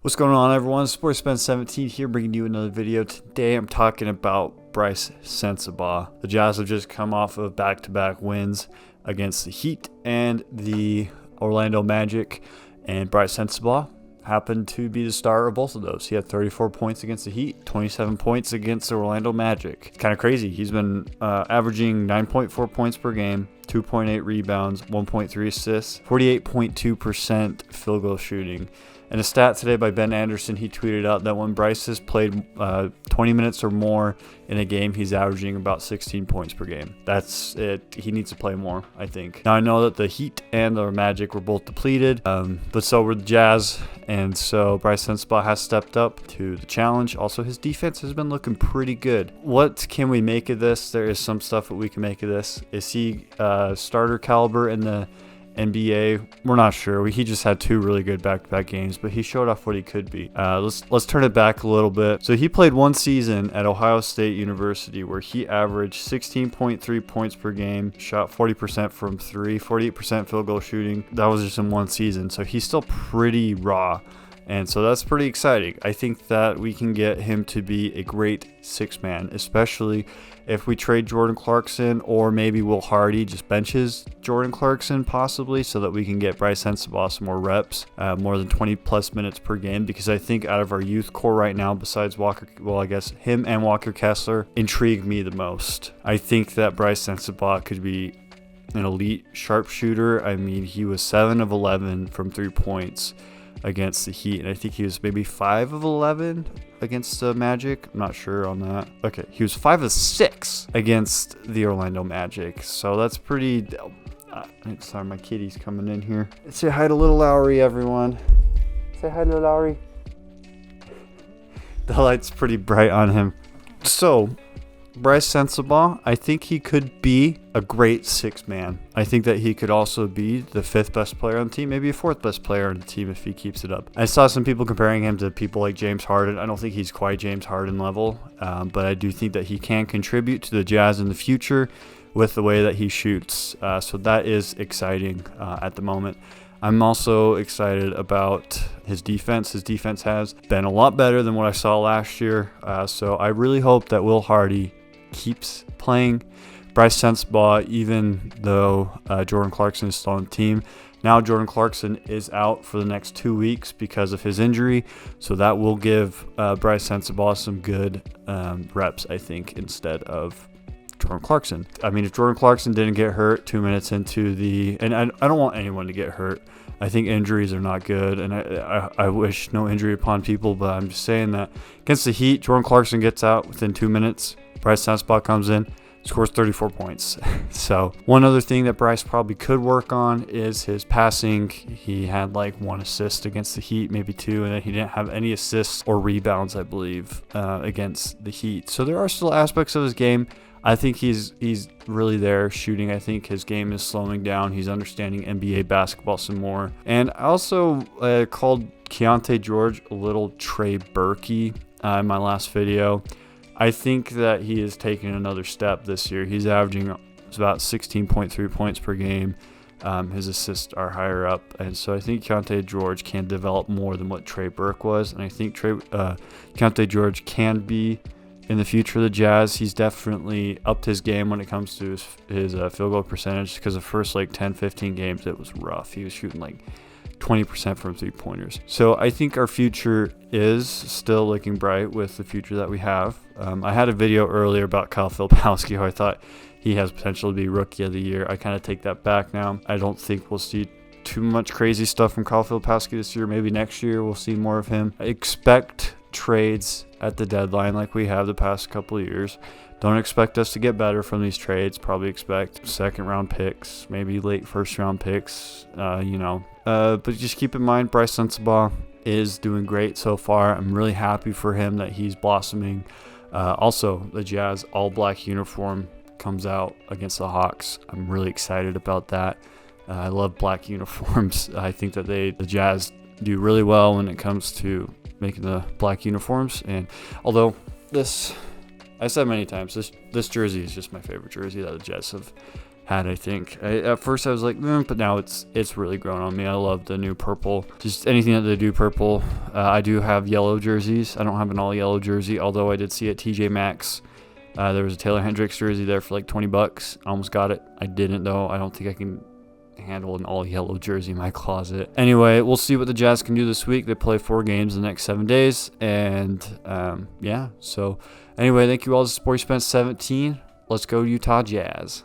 What's going on, everyone? Sports Ben 17 here, bringing you another video. Today I'm talking about Brice Sensabaugh. The Jazz have just come off of back-to-back wins against the Heat and the Orlando Magic, and Brice Sensabaugh happened to be the star of both of those. He had 34 points against the Heat, 27 points against the Orlando Magic. It's kind of crazy. He's been averaging 9.4 points per game, 2.8 rebounds, 1.3 assists, 48.2% field goal shooting. And a stat today by Ben Anderson, he tweeted out that when Brice has played 20 minutes or more in a game, he's averaging about 16 points per game. That's it. He needs to play more, I think. Now, I know that the Heat and the Magic were both depleted, but so were the Jazz. And so Brice Sensabaugh has stepped up to the challenge. Also, his defense has been looking pretty good. What can we make of this? There is some stuff that we can make of this. Is he starter caliber in the NBA? We're not sure. He just had two really good back-to-back games, but he showed off what he could be. Let's turn it back a little bit. So he played one season at Ohio State University where he averaged 16.3 points per game, shot 40% from three, 48% field goal shooting. That was just in one season. So he's still pretty raw. And so that's pretty exciting. I think that we can get him to be a great six-man, especially if we trade Jordan Clarkson, or maybe Will Hardy just benches Jordan Clarkson possibly, so that we can get Brice Sensabaugh some more reps, more than 20-plus minutes per game, because I think out of our youth core right now, besides Walker, well, I guess him and Walker Kessler intrigue me the most. I think that Brice Sensabaugh could be an elite sharpshooter. I mean, he was 7 of 11 from 3 points against the Heat, and I think he was maybe 5 of 11 against the Magic. I'm not sure on that. Okay, he was 5 of 6 against the Orlando Magic, so that's pretty. Sorry, my kitty's coming in here. Say hi to little Lowry, everyone. Say hi to Lowry. The light's pretty bright on him. So Brice Sensabaugh, I think he could be a great six-man. I think that he could also be the 5th best player on the team, maybe a 4th best player on the team if he keeps it up. I saw some people comparing him to people like James Harden. I don't think he's quite James Harden level, but I do think that he can contribute to the Jazz in the future with the way that he shoots. So that is exciting at the moment. I'm also excited about his defense. His defense has been a lot better than what I saw last year. So I really hope that Will Hardy keeps playing Brice Sensabaugh, even though Jordan Clarkson is still on the team. Now Jordan Clarkson is out for the next 2 weeks because of his injury, so that will give Brice Sensabaugh some good reps, I think, instead of Jordan Clarkson. I mean, if Jordan Clarkson didn't get hurt 2 minutes into the, and I don't want anyone to get hurt. I think injuries are not good, and I wish no injury upon people, but I'm just saying that against the Heat, Jordan Clarkson gets out within 2 minutes. Brice Sensabaugh comes in, scores 34 points. So one other thing that Brice probably could work on is his passing. He had like 1 assist against the Heat, maybe 2, and then he didn't have any assists or rebounds, I believe, against the Heat. So there are still aspects of his game. I think he's really there shooting. I think his game is slowing down. He's understanding NBA basketball some more. And I also called Keyonte George a little Trey Burke in my last video. I think that he is taking another step this year. He's averaging about 16.3 points per game. His assists are higher up, and so I think Keyonte George can develop more than what Trey Burke was, and I think Keyonte George can be in the future of the Jazz. He's definitely upped his game when it comes to his field goal percentage, because the first like 10-15 games it was rough. He was shooting like 20% from 3-pointers. So I think our future is still looking bright with the future that we have. I had a video earlier about Kyle Filipowski, who I thought he has potential to be Rookie of the Year. I kind of take that back now. I don't think we'll see too much crazy stuff from Kyle Filipowski this year. Maybe next year we'll see more of him. I expect trades at the deadline like we have the past couple of years. Don't expect us to get better from these trades. Probably expect 2nd-round picks, maybe late 1st-round picks, but just keep in mind, Brice Sensabaugh is doing great so far. I'm really happy for him that he's blossoming. Also, the Jazz all-black uniform comes out against the Hawks. I'm really excited about that. I love black uniforms. I think that the Jazz do really well when it comes to making the black uniforms. And although I said many times, this jersey is just my favorite jersey that the Jazz hat, I think. At first I was like, but now it's really grown on me. I love the new purple. Just anything that they do purple. I do have yellow jerseys. I don't have an all yellow jersey, although I did see at TJ Maxx. There was a Taylor Hendricks jersey there for like $20. I almost got it. I didn't though. I don't think I can handle an all yellow jersey in my closet. Anyway, we'll see what the Jazz can do this week. They play 4 games in the next 7 days, and yeah. So anyway, thank you all. This is Sporty Spence 17. Let's go Utah Jazz.